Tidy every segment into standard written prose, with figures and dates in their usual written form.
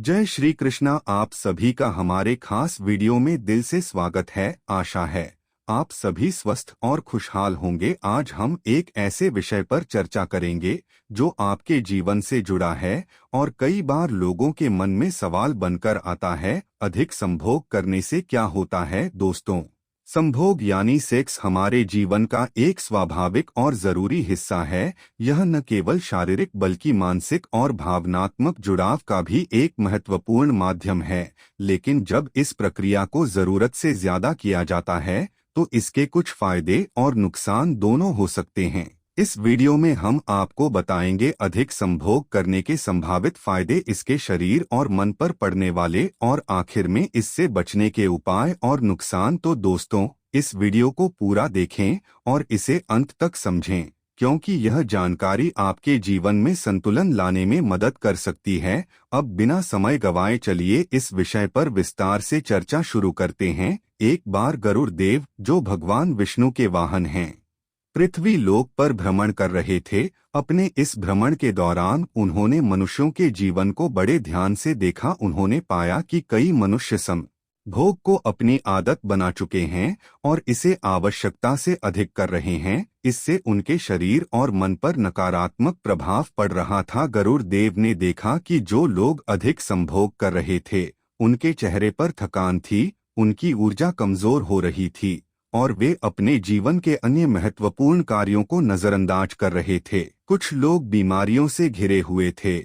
जय श्री कृष्णा। आप सभी का हमारे खास वीडियो में दिल से स्वागत है। आशा है आप सभी स्वस्थ और खुशहाल होंगे। आज हम एक ऐसे विषय पर चर्चा करेंगे जो आपके जीवन से जुड़ा है और कई बार लोगों के मन में सवाल बनकर आता है, अधिक संभोग करने से क्या होता है। दोस्तों, संभोग यानी सेक्स हमारे जीवन का एक स्वाभाविक और जरूरी हिस्सा है। यह न केवल शारीरिक बल्कि मानसिक और भावनात्मक जुड़ाव का भी एक महत्वपूर्ण माध्यम है। लेकिन जब इस प्रक्रिया को जरूरत से ज्यादा किया जाता है तो इसके कुछ फायदे और नुकसान दोनों हो सकते हैं। इस वीडियो में हम आपको बताएंगे अधिक संभोग करने के संभावित फायदे, इसके शरीर और मन पर पड़ने वाले और आखिर में इससे बचने के उपाय और नुकसान। तो दोस्तों, इस वीडियो को पूरा देखें और इसे अंत तक समझें, क्योंकि यह जानकारी आपके जीवन में संतुलन लाने में मदद कर सकती है। अब बिना समय गवाए चलिए इस विषय पर विस्तार से चर्चा शुरू करते हैं। एक बार गरुड़ देव, जो भगवान विष्णु के वाहन हैं, पृथ्वी लोक पर भ्रमण कर रहे थे। अपने इस भ्रमण के दौरान उन्होंने मनुष्यों के जीवन को बड़े ध्यान से देखा। उन्होंने पाया कि कई मनुष्य भोग को अपनी आदत बना चुके हैं और इसे आवश्यकता से अधिक कर रहे हैं। इससे उनके शरीर और मन पर नकारात्मक प्रभाव पड़ रहा था। गरुड़ देव ने देखा कि जो लोग अधिक संभोग कर रहे थे उनके चेहरे पर थकान थी, उनकी ऊर्जा कमजोर हो रही थी और वे अपने जीवन के अन्य महत्वपूर्ण कार्यों को नजरअंदाज कर रहे थे। कुछ लोग बीमारियों से घिरे हुए थे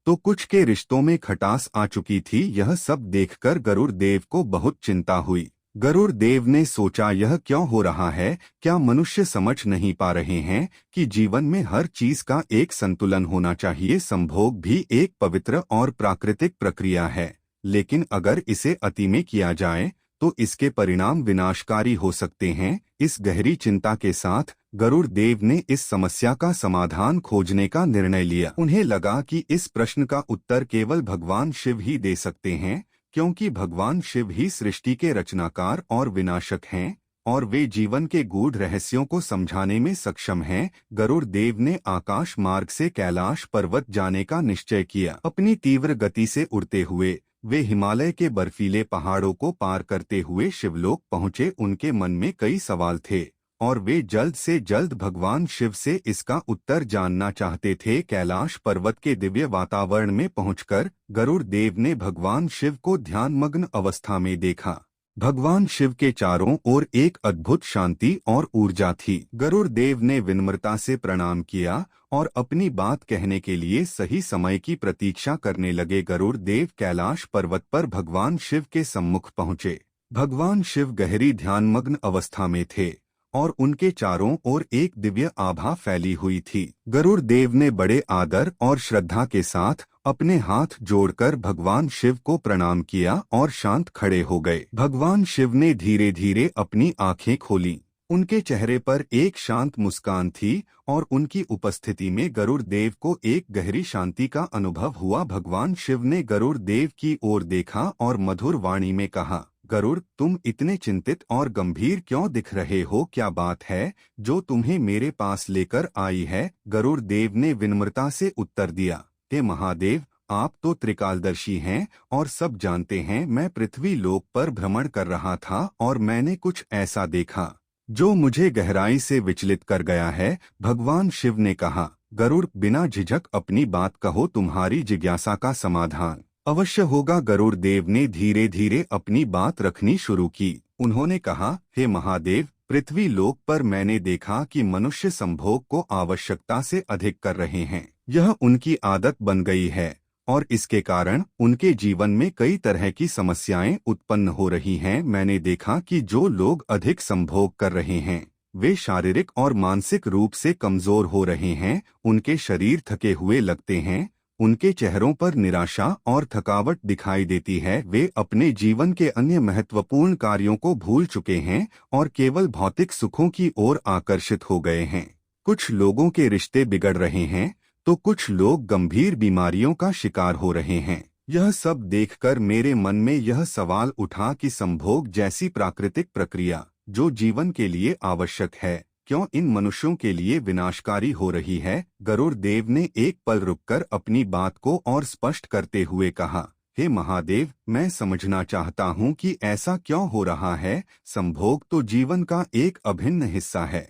तो कुछ के रिश्तों में खटास आ चुकी थी। यह सब देखकर गरुड़ देव को बहुत चिंता हुई। गरुड़ देव ने सोचा, यह क्यों हो रहा है? क्या मनुष्य समझ नहीं पा रहे हैं कि जीवन में हर चीज का एक संतुलन होना चाहिए। संभोग भी एक पवित्र और प्राकृतिक प्रक्रिया है, लेकिन अगर इसे अति में किया जाए तो इसके परिणाम विनाशकारी हो सकते हैं। इस गहरी चिंता के साथ गरुड़ देव ने इस समस्या का समाधान खोजने का निर्णय लिया। उन्हें लगा कि इस प्रश्न का उत्तर केवल भगवान शिव ही दे सकते हैं, क्योंकि भगवान शिव ही सृष्टि के रचनाकार और विनाशक हैं और वे जीवन के गूढ़ रहस्यों को समझाने में सक्षम हैं। गरुड़ देव ने आकाश मार्ग से कैलाश पर्वत जाने का निश्चय किया। अपनी तीव्र गति से उड़ते हुए वे हिमालय के बर्फीले पहाड़ों को पार करते हुए शिवलोक पहुंचे। उनके मन में कई सवाल थे और वे जल्द से जल्द भगवान शिव से इसका उत्तर जानना चाहते थे। कैलाश पर्वत के दिव्य वातावरण में पहुंचकर गरुड़ देव ने भगवान शिव को ध्यानमग्न अवस्था में देखा। भगवान शिव के चारों ओर एक अद्भुत शांति और ऊर्जा थी। गरुड़ देव ने विनम्रता से प्रणाम किया और अपनी बात कहने के लिए सही समय की प्रतीक्षा करने लगे। गरुड़ देव कैलाश पर्वत पर भगवान शिव के सम्मुख पहुंचे। भगवान शिव गहरी ध्यानमग्न अवस्था में थे और उनके चारों ओर एक दिव्य आभा फैली हुई थी। गरुड़ देव ने बड़े आदर और श्रद्धा के साथ अपने हाथ जोड़कर भगवान शिव को प्रणाम किया और शांत खड़े हो गए। भगवान शिव ने धीरे धीरे अपनी आंखें खोली। उनके चेहरे पर एक शांत मुस्कान थी और उनकी उपस्थिति में गरुड़ देव को एक गहरी शांति का अनुभव हुआ। भगवान शिव ने गरुड़ देव की ओर देखा और मधुर वाणी में कहा, गरुड़, तुम इतने चिंतित और गंभीर क्यों दिख रहे हो? क्या बात है जो तुम्हें मेरे पास लेकर आई है? गरुड़ देव ने विनम्रता से उत्तर दिया, हे महादेव, आप तो त्रिकालदर्शी हैं और सब जानते हैं। मैं पृथ्वी लोक पर भ्रमण कर रहा था और मैंने कुछ ऐसा देखा जो मुझे गहराई से विचलित कर गया है। भगवान शिव ने कहा, गरुड़, बिना झिझक अपनी बात कहो, तुम्हारी जिज्ञासा का समाधान अवश्य होगा। गरुड़ देव ने धीरे धीरे अपनी बात रखनी शुरू की। उन्होंने कहा, हे महादेव, पृथ्वी लोक पर मैंने देखा कि मनुष्य संभोग को आवश्यकता से अधिक कर रहे हैं। यह उनकी आदत बन गई है और इसके कारण उनके जीवन में कई तरह की समस्याएं उत्पन्न हो रही हैं। मैंने देखा कि जो लोग अधिक संभोग कर रहे हैं वे शारीरिक और मानसिक रूप से कमजोर हो रहे हैं। उनके शरीर थके हुए लगते हैं, उनके चेहरों पर निराशा और थकावट दिखाई देती है। वे अपने जीवन के अन्य महत्वपूर्ण कार्यों को भूल चुके हैं और केवल भौतिक सुखों की ओर आकर्षित हो गए हैं। कुछ लोगों के रिश्ते बिगड़ रहे हैं तो कुछ लोग गंभीर बीमारियों का शिकार हो रहे हैं। यह सब देखकर मेरे मन में यह सवाल उठा कि संभोग जैसी प्राकृतिक प्रक्रिया जो जीवन के लिए आवश्यक है, क्यों इन मनुष्यों के लिए विनाशकारी हो रही है? गरुड़ देव ने एक पल रुककर अपनी बात को और स्पष्ट करते हुए कहा, हे महादेव, मैं समझना चाहता हूँ कि ऐसा क्यों हो रहा है। संभोग तो जीवन का एक अभिन्न हिस्सा है,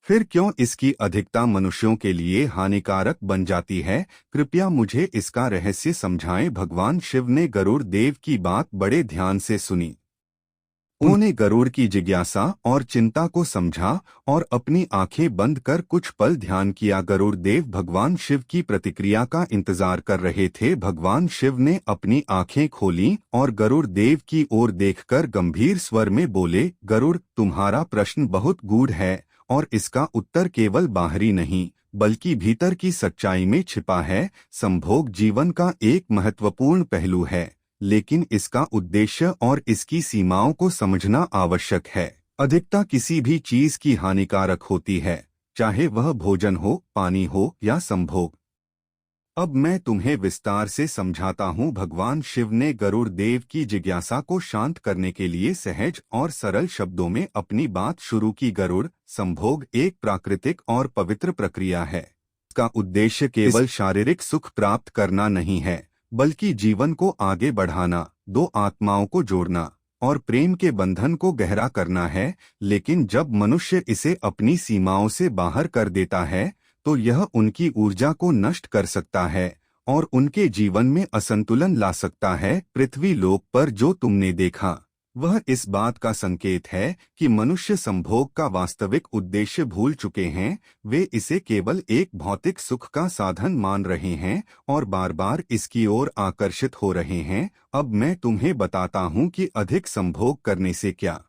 फिर क्यों इसकी अधिकता मनुष्यों के लिए हानिकारक बन जाती है। कृपया मुझे इसका रहस्य समझाएं। भगवान शिव ने गरुड़ देव की बात बड़े ध्यान से सुनी। उन्होंने गरुड़ की जिज्ञासा और चिंता को समझा और अपनी आंखें बंद कर कुछ पल ध्यान किया। गरुड़ देव भगवान शिव की प्रतिक्रिया का इंतजार कर रहे थे। भगवान शिव ने अपनी आंखें खोलीं और गरुड़ देव की ओर देखकर गंभीर स्वर में बोले, गरुड़, तुम्हारा प्रश्न बहुत गूढ़ है और इसका उत्तर केवल बाहरी नहीं बल्कि भीतर की सच्चाई में छिपा है। संभोग जीवन का एक महत्वपूर्ण पहलू है, लेकिन इसका उद्देश्य और इसकी सीमाओं को समझना आवश्यक है। अधिकता किसी भी चीज की हानिकारक होती है, चाहे वह भोजन हो, पानी हो या संभोग। अब मैं तुम्हें विस्तार से समझाता हूँ। भगवान शिव ने गरुड़ देव की जिज्ञासा को शांत करने के लिए सहज और सरल शब्दों में अपनी बात शुरू की। गरुड़, संभोग एक प्राकृतिक और पवित्र प्रक्रिया है। इसका उद्देश्य केवल शारीरिक सुख प्राप्त करना नहीं है, बल्कि जीवन को आगे बढ़ाना, दो आत्माओं को जोड़ना और प्रेम के बंधन को गहरा करना है। लेकिन जब मनुष्य इसे अपनी सीमाओं से बाहर कर देता है तो यह उनकी ऊर्जा को नष्ट कर सकता है और उनके जीवन में असंतुलन ला सकता है। पृथ्वी लोक पर जो तुमने देखा वह इस बात का संकेत है कि मनुष्य संभोग का वास्तविक उद्देश्य भूल चुके हैं। वे इसे केवल एक भौतिक सुख का साधन मान रहे हैं और बार बार इसकी ओर आकर्षित हो रहे हैं। अब मैं तुम्हें बताता हूँ कि अधिक संभोग करने से क्या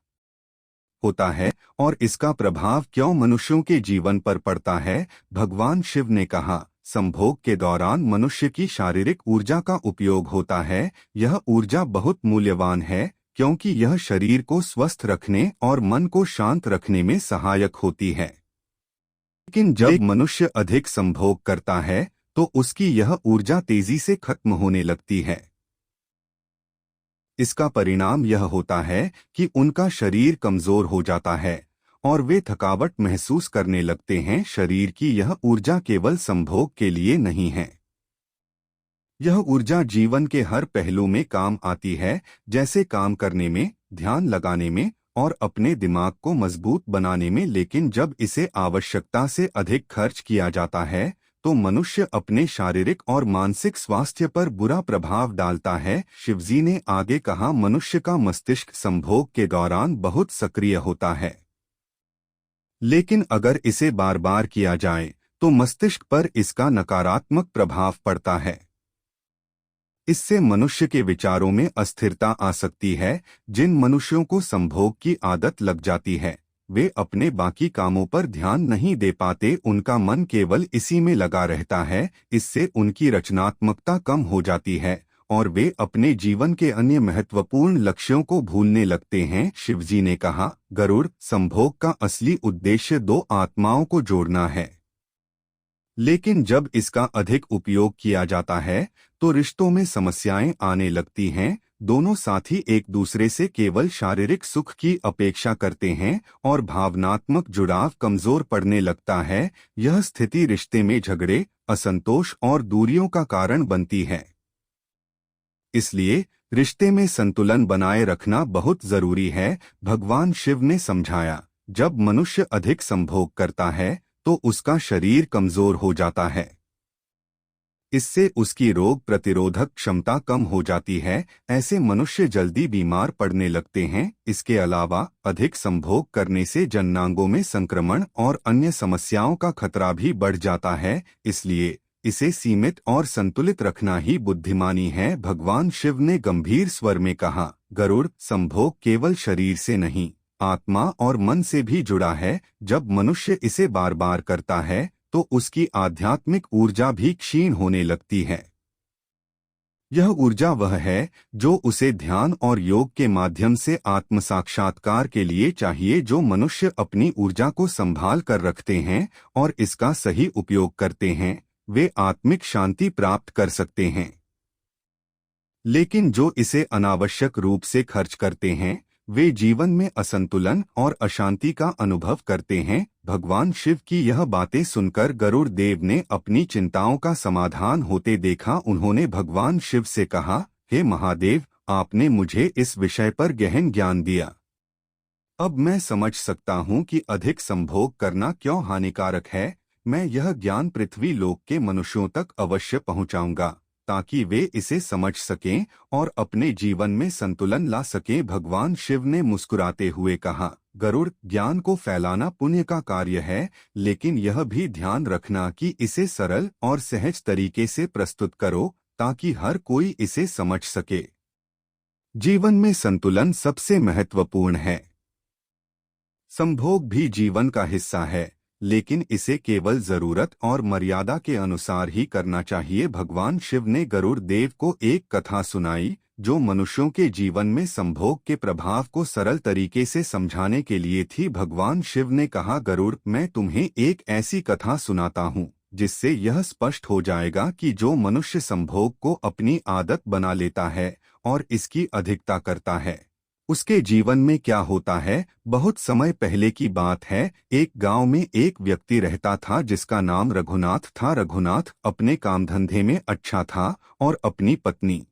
होता है और इसका प्रभाव क्यों मनुष्यों के जीवन पर पड़ता है। भगवान शिव ने कहा, संभोग के दौरान मनुष्य की शारीरिक ऊर्जा का उपयोग होता है। यह ऊर्जा बहुत मूल्यवान है क्योंकि यह शरीर को स्वस्थ रखने और मन को शांत रखने में सहायक होती है। लेकिन जब मनुष्य अधिक संभोग करता है तो उसकी यह ऊर्जा तेजी से खत्म होने लगती है। इसका परिणाम यह होता है कि उनका शरीर कमजोर हो जाता है और वे थकावट महसूस करने लगते हैं। शरीर की यह ऊर्जा केवल संभोग के लिए नहीं है, यह ऊर्जा जीवन के हर पहलू में काम आती है, जैसे काम करने में, ध्यान लगाने में और अपने दिमाग को मजबूत बनाने में। लेकिन जब इसे आवश्यकता से अधिक खर्च किया जाता है तो मनुष्य अपने शारीरिक और मानसिक स्वास्थ्य पर बुरा प्रभाव डालता है। शिवजी ने आगे कहा, मनुष्य का मस्तिष्क संभोग के दौरान बहुत सक्रिय होता है, लेकिन अगर इसे बार बार किया जाए तो मस्तिष्क पर इसका नकारात्मक प्रभाव पड़ता है। इससे मनुष्य के विचारों में अस्थिरता आ सकती है। जिन मनुष्यों को संभोग की आदत लग जाती है वे अपने बाकी कामों पर ध्यान नहीं दे पाते, उनका मन केवल इसी में लगा रहता है। इससे उनकी रचनात्मकता कम हो जाती है और वे अपने जीवन के अन्य महत्वपूर्ण लक्ष्यों को भूलने लगते हैं। शिवजी ने कहा, गरुड़, संभोग का असली उद्देश्य दो आत्माओं को जोड़ना है, लेकिन जब इसका अधिक उपयोग किया जाता है तो रिश्तों में समस्याएं आने लगती हैं। दोनों साथी एक दूसरे से केवल शारीरिक सुख की अपेक्षा करते हैं और भावनात्मक जुड़ाव कमजोर पड़ने लगता है। यह स्थिति रिश्ते में झगड़े, असंतोष और दूरियों का कारण बनती है। इसलिए रिश्ते में संतुलन बनाए रखना बहुत जरूरी है। भगवान शिव ने समझाया, जब मनुष्य अधिक संभोग करता है तो उसका शरीर कमजोर हो जाता है। इससे उसकी रोग प्रतिरोधक क्षमता कम हो जाती है। ऐसे मनुष्य जल्दी बीमार पड़ने लगते हैं। इसके अलावा अधिक संभोग करने से जननांगों में संक्रमण और अन्य समस्याओं का खतरा भी बढ़ जाता है। इसलिए इसे सीमित और संतुलित रखना ही बुद्धिमानी है। भगवान शिव ने गंभीर स्वर में कहा, गरुड़, संभोग केवल शरीर से नहीं, आत्मा और मन से भी जुड़ा है। जब मनुष्य इसे बार बार करता है तो उसकी आध्यात्मिक ऊर्जा भी क्षीण होने लगती है। यह ऊर्जा वह है जो उसे ध्यान और योग के माध्यम से आत्म साक्षात्कार के लिए चाहिए। जो मनुष्य अपनी ऊर्जा को संभाल कर रखते हैं और इसका सही उपयोग करते हैं वे आत्मिक शांति प्राप्त कर सकते हैं। लेकिन जो इसे अनावश्यक रूप से खर्च करते हैं वे जीवन में असंतुलन और अशांति का अनुभव करते हैं। भगवान शिव की यह बातें सुनकर गरुड़ देव ने अपनी चिंताओं का समाधान होते देखा। उन्होंने भगवान शिव से कहा, हे महादेव, आपने मुझे इस विषय पर गहन ज्ञान दिया। अब मैं समझ सकता हूँ कि अधिक संभोग करना क्यों हानिकारक है। मैं यह ज्ञान पृथ्वी लोक के मनुष्यों तक अवश्य पहुँचाऊंगा, ताकि वे इसे समझ सकें और अपने जीवन में संतुलन ला सकें। भगवान शिव ने मुस्कुराते हुए कहा, गरुड़, ज्ञान को फैलाना पुण्य का कार्य है, लेकिन यह भी ध्यान रखना कि इसे सरल और सहज तरीके से प्रस्तुत करो, ताकि हर कोई इसे समझ सके। जीवन में संतुलन सबसे महत्वपूर्ण है। संभोग भी जीवन का हिस्सा है, लेकिन इसे केवल जरूरत और मर्यादा के अनुसार ही करना चाहिए। भगवान शिव ने गरुड़ देव को एक कथा सुनाई, जो मनुष्यों के जीवन में संभोग के प्रभाव को सरल तरीके से समझाने के लिए थी। भगवान शिव ने कहा, गरुड़, मैं तुम्हें एक ऐसी कथा सुनाता हूँ जिससे यह स्पष्ट हो जाएगा कि जो मनुष्य संभोग को अपनी आदत बना लेता है और इसकी अधिकता करता है, उसके जीवन में क्या होता है। बहुत समय पहले की बात है। एक गांव में एक व्यक्ति रहता था जिसका नाम रघुनाथ था। रघुनाथ अपने काम धंधे में अच्छा था और अपनी पत्नी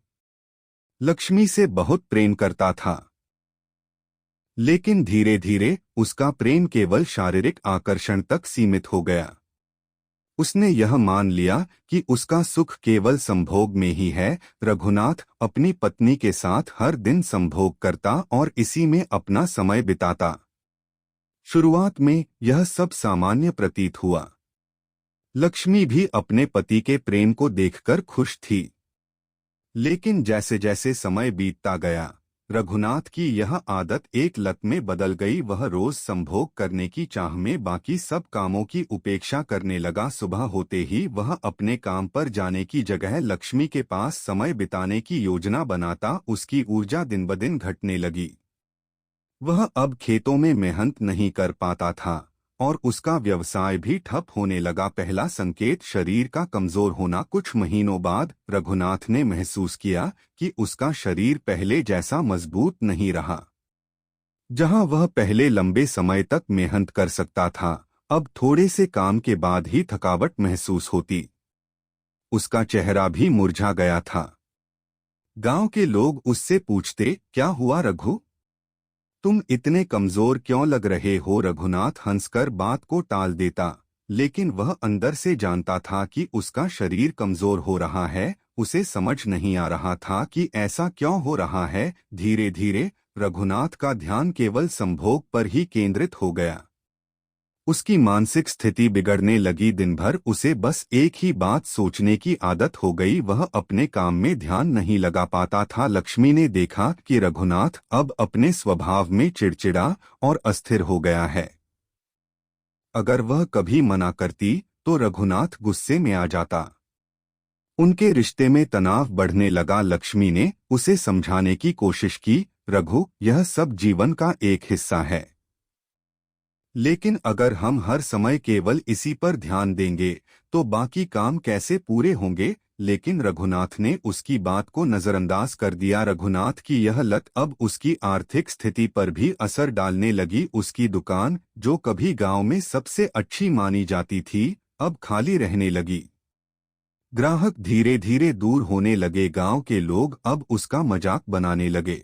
लक्ष्मी से बहुत प्रेम करता था। लेकिन धीरे धीरे उसका प्रेम केवल शारीरिक आकर्षण तक सीमित हो गया। उसने यह मान लिया कि उसका सुख केवल संभोग में ही है। रघुनाथ अपनी पत्नी के साथ हर दिन संभोग करता और इसी में अपना समय बिताता। शुरुआत में यह सब सामान्य प्रतीत हुआ। लक्ष्मी भी अपने पति के प्रेम को देखकर खुश थी। लेकिन जैसे जैसे समय बीतता गया, रघुनाथ की यह आदत एक लत में बदल गई। वह रोज संभोग करने की चाह में बाकी सब कामों की उपेक्षा करने लगा। सुबह होते ही वह अपने काम पर जाने की जगह लक्ष्मी के पास समय बिताने की योजना बनाता। उसकी ऊर्जा दिन ब दिन घटने लगी। वह अब खेतों में मेहनत नहीं कर पाता था और उसका व्यवसाय भी ठप होने लगा। पहला संकेत शरीर का कमजोर होना। कुछ महीनों बाद रघुनाथ ने महसूस किया कि उसका शरीर पहले जैसा मजबूत नहीं रहा। जहां वह पहले लंबे समय तक मेहनत कर सकता था, अब थोड़े से काम के बाद ही थकावट महसूस होती। उसका चेहरा भी मुरझा गया था। गांव के लोग उससे पूछते, क्या हुआ रघु, तुम इतने कमजोर क्यों लग रहे हो। रघुनाथ हंसकर बात को टाल देता, लेकिन वह अंदर से जानता था कि उसका शरीर कमजोर हो रहा है। उसे समझ नहीं आ रहा था कि ऐसा क्यों हो रहा है। धीरे धीरे रघुनाथ का ध्यान केवल संभोग पर ही केंद्रित हो गया। उसकी मानसिक स्थिति बिगड़ने लगी। दिन भर उसे बस एक ही बात सोचने की आदत हो गई। वह अपने काम में ध्यान नहीं लगा पाता था। लक्ष्मी ने देखा कि रघुनाथ अब अपने स्वभाव में चिड़चिड़ा और अस्थिर हो गया है। अगर वह कभी मना करती तो रघुनाथ गुस्से में आ जाता। उनके रिश्ते में तनाव बढ़ने लगा। लक्ष्मी ने उसे समझाने की कोशिश की, रघु, यह सब जीवन का एक हिस्सा है, लेकिन अगर हम हर समय केवल इसी पर ध्यान देंगे तो बाकी काम कैसे पूरे होंगे। लेकिन रघुनाथ ने उसकी बात को नजरअंदाज कर दिया। रघुनाथ की यह लत अब उसकी आर्थिक स्थिति पर भी असर डालने लगी। उसकी दुकान, जो कभी गांव में सबसे अच्छी मानी जाती थी, अब खाली रहने लगी। ग्राहक धीरे धीरे दूर होने लगे। गांव के लोग अब उसका मजाक बनाने लगे।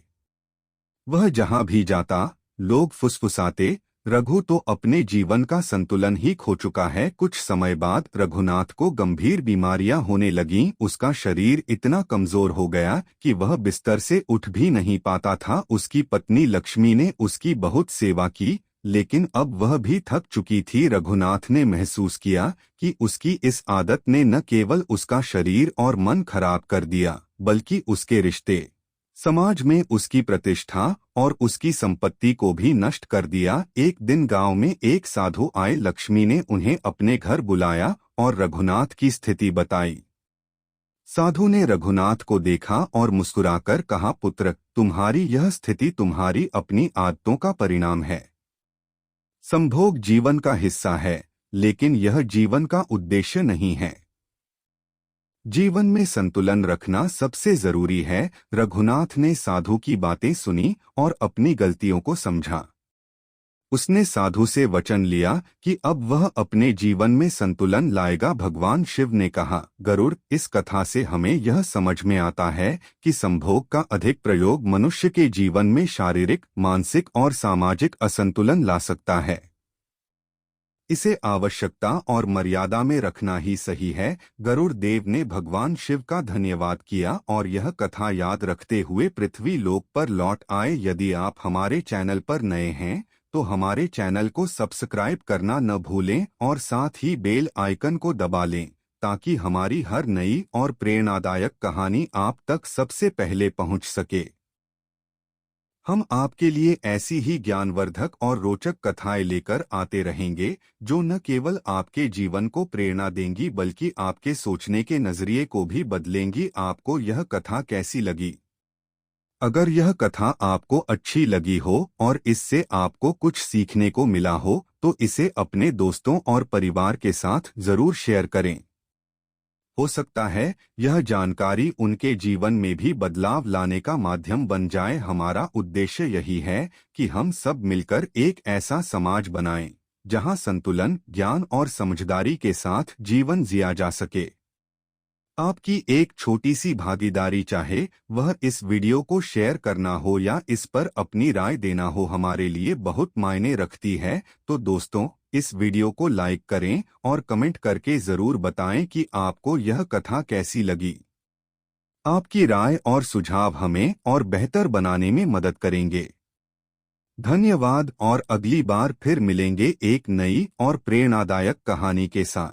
वह जहां भी जाता, लोग फुसफुसाते, रघु तो अपने जीवन का संतुलन ही खो चुका है। कुछ समय बाद रघुनाथ को गंभीर बीमारियां होने लगीं। उसका शरीर इतना कमजोर हो गया कि वह बिस्तर से उठ भी नहीं पाता था। उसकी पत्नी लक्ष्मी ने उसकी बहुत सेवा की, लेकिन अब वह भी थक चुकी थी। रघुनाथ ने महसूस किया कि उसकी इस आदत ने न केवल उसका शरीर और मन खराब कर दिया, बल्कि उसके रिश्ते, समाज में उसकी प्रतिष्ठा और उसकी संपत्ति को भी नष्ट कर दिया। एक दिन गांव में एक साधु आए। लक्ष्मी ने उन्हें अपने घर बुलाया और रघुनाथ की स्थिति बताई। साधु ने रघुनाथ को देखा और मुस्कुराकर कहा, पुत्र, तुम्हारी यह स्थिति तुम्हारी अपनी आदतों का परिणाम है। संभोग जीवन का हिस्सा है, लेकिन यह जीवन का उद्देश्य नहीं है। जीवन में संतुलन रखना सबसे जरूरी है। रघुनाथ ने साधु की बातें सुनी और अपनी गलतियों को समझा। उसने साधु से वचन लिया कि अब वह अपने जीवन में संतुलन लाएगा। भगवान शिव ने कहा, गरुड़, इस कथा से हमें यह समझ में आता है कि संभोग का अधिक प्रयोग मनुष्य के जीवन में शारीरिक, मानसिक और सामाजिक असंतुलन ला सकता है। इसे आवश्यकता और मर्यादा में रखना ही सही है। गरुड़ देव ने भगवान शिव का धन्यवाद किया और यह कथा याद रखते हुए पृथ्वी लोक पर लौट आए। यदि आप हमारे चैनल पर नए हैं तो हमारे चैनल को सब्सक्राइब करना न भूलें और साथ ही बेल आइकन को दबा लें ताकि हमारी हर नई और प्रेरणादायक कहानी आप तक सबसे पहले पहुंच सके। हम आपके लिए ऐसी ही ज्ञानवर्धक और रोचक कथाएं लेकर आते रहेंगे जो न केवल आपके जीवन को प्रेरणा देंगी बल्कि आपके सोचने के नजरिए को भी बदलेंगी। आपको यह कथा कैसी लगी? अगर यह कथा आपको अच्छी लगी हो और इससे आपको कुछ सीखने को मिला हो तो इसे अपने दोस्तों और परिवार के साथ जरूर शेयर करें। हो सकता है यह जानकारी उनके जीवन में भी बदलाव लाने का माध्यम बन जाए। हमारा उद्देश्य यही है कि हम सब मिलकर एक ऐसा समाज बनाएं जहां संतुलन, ज्ञान और समझदारी के साथ जीवन जिया जा सके। आपकी एक छोटी सी भागीदारी, चाहे वह इस वीडियो को शेयर करना हो या इस पर अपनी राय देना हो, हमारे लिए बहुत मायने रखती है। तो दोस्तों, इस वीडियो को लाइक करें और कमेंट करके जरूर बताएं कि आपको यह कथा कैसी लगी। आपकी राय और सुझाव हमें और बेहतर बनाने में मदद करेंगे। धन्यवाद और अगली बार फिर मिलेंगे एक नई और प्रेरणादायक कहानी के साथ।